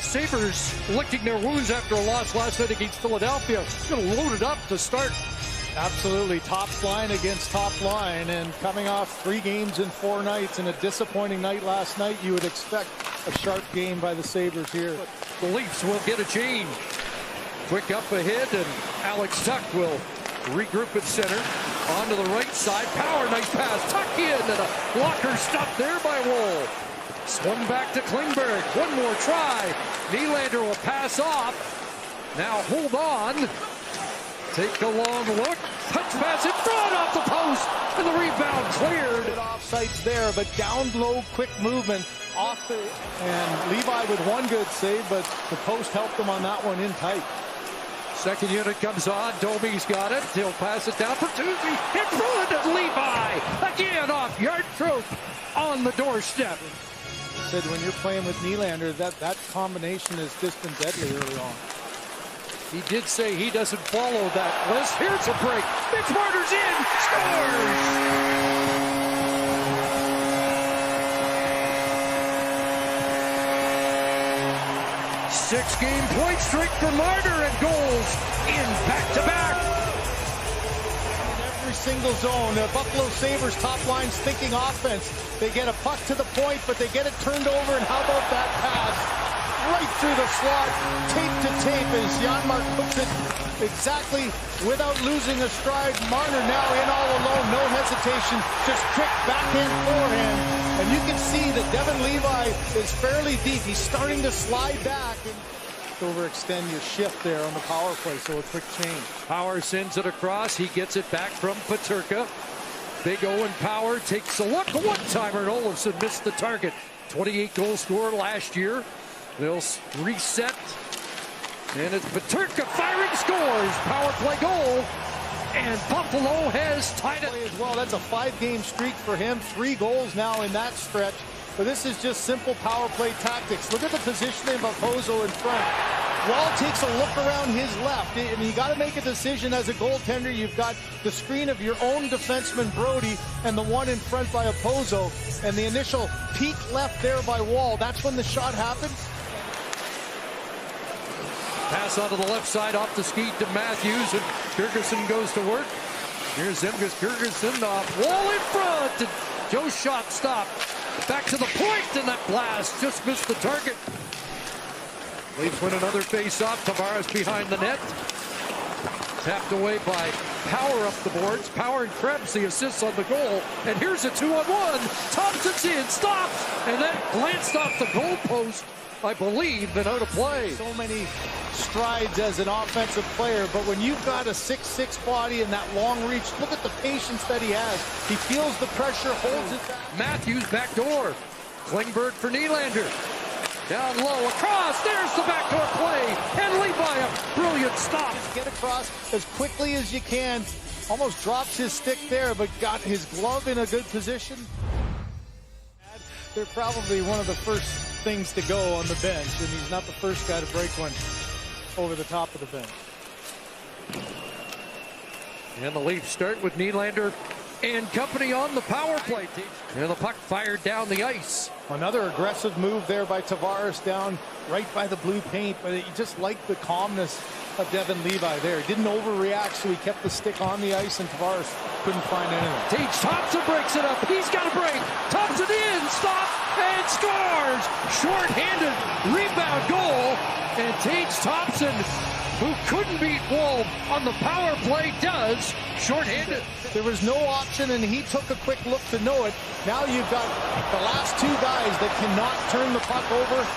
Sabres licking their wounds after a loss last night against Philadelphia. Going to load it up to start. Absolutely, top line against top line, and coming off 3 games in 4 nights and a disappointing night last night, you would expect a sharp game by the Sabres here. The Leafs will get a change. Quick up ahead, and Alex Tuck will regroup at center. On to the right side, Power, nice pass, Tuck in, and a blocker stopped there by Woll. Swung back to Klingberg, one more try. Nylander will pass off. Now hold on. Take a long look. Touch pass in front, off the post, and the rebound cleared. Offsides there, but down low, quick movement off the. And Levi with one good save, but the post helped him on that one in tight. Second unit comes on. Domi's got it. He'll pass it down for Tuesday. In front of Levi. Again off Yard Troop on the doorstep. Said when you're playing with Nylander, that combination has just been deadly early on. He did say he doesn't follow that list. Here's a break. Mitch Marner's in. Scores! 6-game point streak for Marner, and goals in back-to-back. In every single zone, the Buffalo Sabres top line's thinking offense. They get a puck to the point, but they get it turned over, and how about that pass? Right through the slot, tape to tape, as Janmark puts it exactly without losing a stride. Marner now in all alone, no hesitation, just quick backhand, forehand. And you can see that Devin Levi is fairly deep. He's starting to slide back. And overextend your shift there on the power play, so a quick change. Power sends it across. He gets it back from Peterka. Big Owen Power takes a look. A one-timer, and Olofsson missed the target. 28-goal scorer last year. They'll reset. And it's Peterka firing, scores. Power play goal. And Buffalo has tied it as well. That's a 5-game streak for him. 3 goals now in that stretch. But this is just simple power play tactics. Look at the positioning of Okposo in front. Wall takes a look around his left. And you got to make a decision as a goaltender. You've got the screen of your own defenseman, Brody, and the one in front by Okposo. And the initial peek left there by Wall. That's when the shot happens. Pass onto the left side off the ski to Matthews, and Gergerson goes to work. Here's Zemgus Gergerson off Wall in front, and Joe's shot stopped. Back to the point, and that blast just missed the target. Leafs win another face-off. Tavares behind the net. Tapped away by Power up the boards. Power and Krebs the assists on the goal. And here's a 2-on-1. Thompson's in, stops, and then glanced off the goalpost, I believe, and out of play. So many strides as an offensive player, but when you've got a 6'6" body and that long reach, look at the patience that he has. He feels the pressure, holds it back. Matthews back door. Klingberg for Nylander. Down low, across, there's the backdoor play, and Levi a brilliant stop. Just get across as quickly as you can. Almost drops his stick there, but got his glove in a good position. They're probably one of the first things to go on the bench, and he's not the first guy to break one over the top of the bench. And the Leafs start with Nylander and company on the power play. And the puck fired down the ice. Another aggressive move there by Tavares down right by the blue paint, but you just like the calmness of Devin Levi there. He didn't overreact, so he kept the stick on the ice, and Tavares couldn't find anything. Tage Thompson breaks it up. He's got a break. Thompson in, stop, and scores. Short-handed rebound goal, and Tage Thompson, who couldn't beat Woll on the power play, does. Short-handed. There was no option, and he took a quick look to know it. Now you've got the last 2 guys that cannot turn the puck over,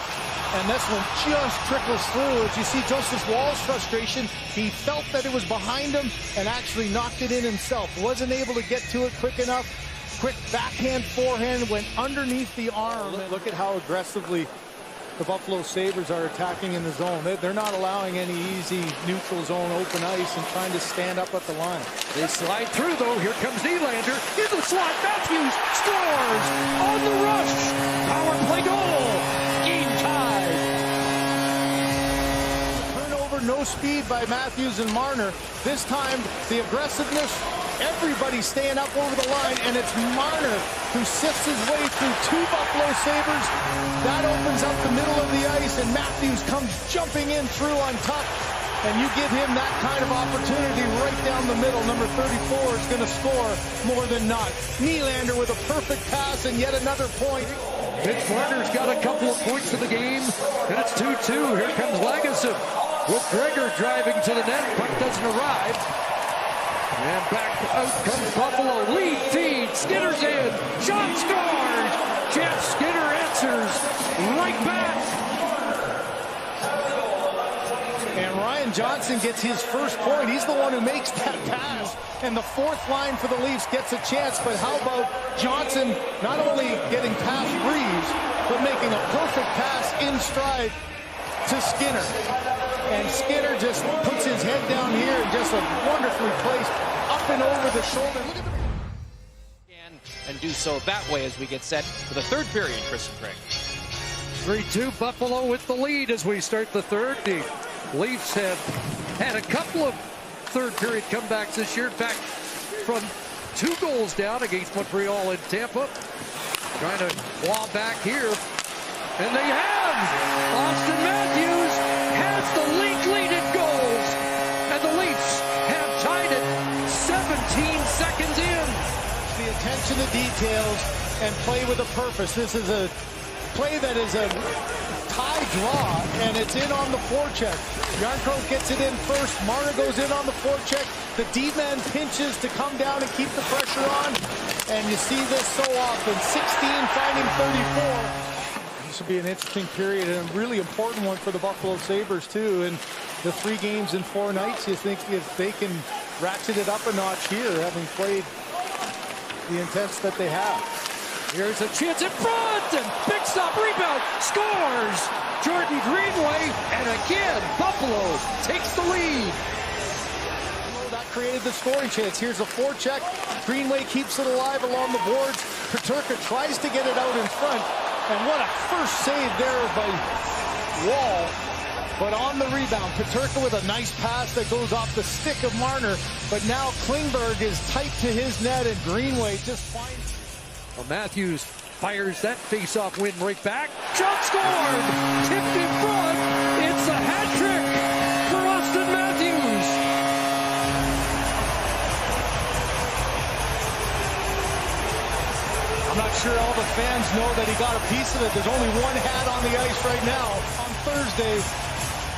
and this one just trickles through. As you see Joseph Woll's frustration, he felt that it was behind him and actually knocked it in himself. Wasn't able to get to it quick enough. Quick backhand, forehand, went underneath the arm. Look at how aggressively the Buffalo Sabres are attacking in the zone. They're not allowing any easy neutral zone open ice and trying to stand up at the line. They slide through, though. Here comes Nylander into the slot. Matthews scores on the rush. Power play goal. Game tied. Turnover, no speed by Matthews and Marner. This time, the aggressiveness, everybody staying up over the line, and it's Marner who sifts his way through 2 Buffalo Sabres. That opens up the middle of the ice, and Matthews comes jumping in through on Tuck. And you give him that kind of opportunity right down the middle. Number 34 is going to score more than not. Nylander with a perfect pass and yet another point. Mitch Marner's got a couple of points in the game, and it's 2-2. Here comes Lagesson with Gregor driving to the net. Puck doesn't arrive. And back out comes Buffalo. Lead feed. Skinner's in. Shot scores. Jeff Skinner answers right back. And Ryan Johnson gets his first point. He's the one who makes that pass. And the fourth line for the Leafs gets a chance. But how about Johnson not only getting past Reeves, but making a perfect pass in stride to Skinner. And Skinner just puts his head down here and just a wonderfully placed up and over the shoulder. Look at the... And do so that way as we get set for the third period, Chris and Craig. 3-2 Buffalo with the lead as we start the third. The Leafs have had a couple of third period comebacks this year. In fact, from 2 goals down against Montreal in Tampa. Trying to claw back here. And they have! Austin Matthews has the league lead in goals. And the Leafs have tied it 17 seconds in. The attention to details and play with a purpose. This is a play that is a tie draw, and it's in on the forecheck. Yarncroke gets it in first. Marner goes in on the forecheck. The D-man pinches to come down and keep the pressure on. And you see this so often. 16 finding 34. This will be an interesting period and a really important one for the Buffalo Sabres, too. And the 3 games in 4 nights, you think if they can ratchet it up a notch here, having played the intense that they have. Here's a chance in front, and big stop, rebound, scores! Jordan Greenway, and again, Buffalo takes the lead. That created the scoring chance. Here's a forecheck. Greenway keeps it alive along the boards. Peterka tries to get it out in front, and what a first save there by Wall. But on the rebound, Peterka with a nice pass that goes off the stick of Marner. But now Klingberg is tight to his net, and Greenway just finds... Well, Matthews fires that face-off win right back. Shot scored! Tipped in front. It's a hat trick for Austin Matthews. I'm not sure all the fans know that he got a piece of it. There's only one hat on the ice right now. On Thursday,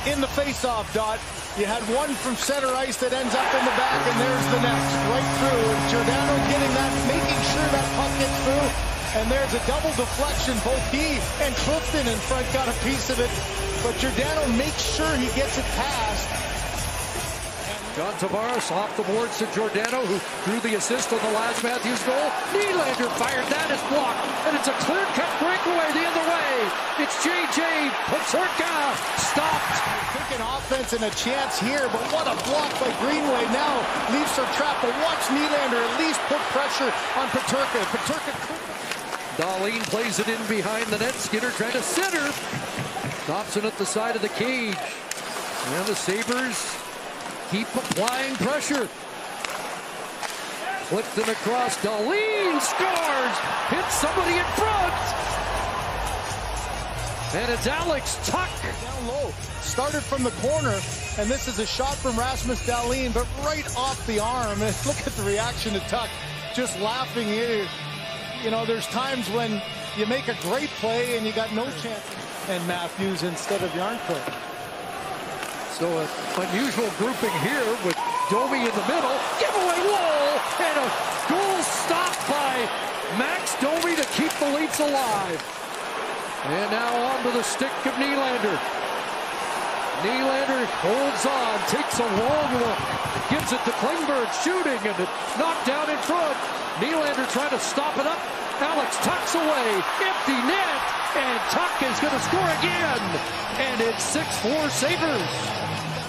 in the face-off dot, you had one from center ice that ends up in the back, and there's the next, right through. And Giordano getting that, making sure that puck gets through. And there's a double deflection. Both he and Clifton in front got a piece of it. But Giordano makes sure he gets it past. John Tavares off the boards to Giordano, who drew the assist on the last Matthews goal. Nylander fired, that is blocked, and it's a clear-cut breakaway the other way. It's J.J. Peterka, stopped. Thinking offense and a chance here, but what a block by Greenway. Now Leafs are trapped, but watch Nylander at least put pressure on Peterka. Peterka. Dahlin plays it in behind the net. Skinner trying to center. Thompson at the side of the cage. And the Sabres keep applying pressure. Clifton across. Dahlin scores. Hits somebody in front. And it's Alex Tuck. Down low. Started from the corner. And this is a shot from Rasmus Dahlin, but right off the arm. And look at the reaction to Tuck. Just laughing here. You know, there's times when you make a great play and you got no chance. And Matthews instead of Yarncroke. So an unusual grouping here with Domi in the middle. Giveaway wall and a goal stopped by Max Domi to keep the Leafs alive. And now on to the stick of Nylander. Nylander holds on, takes a long look, gives it to Klingberg, shooting, and it knocked down in front. Nylander trying to stop it up. Alex Tuck's away, empty net, and Tuck is going to score again. And it's 6-4 Sabres.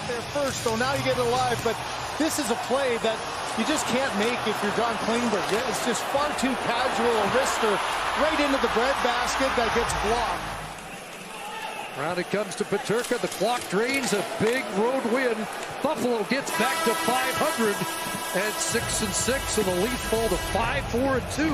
There first, so now you get it alive, but this is a play that you just can't make if you're John Klingberg. It's just far too casual, a wrister right into the breadbasket that gets blocked. Round it comes to Peterka. The clock drains, a big road win. Buffalo gets back to 500 at 6-6, and the Leafs fall to 5-4-2.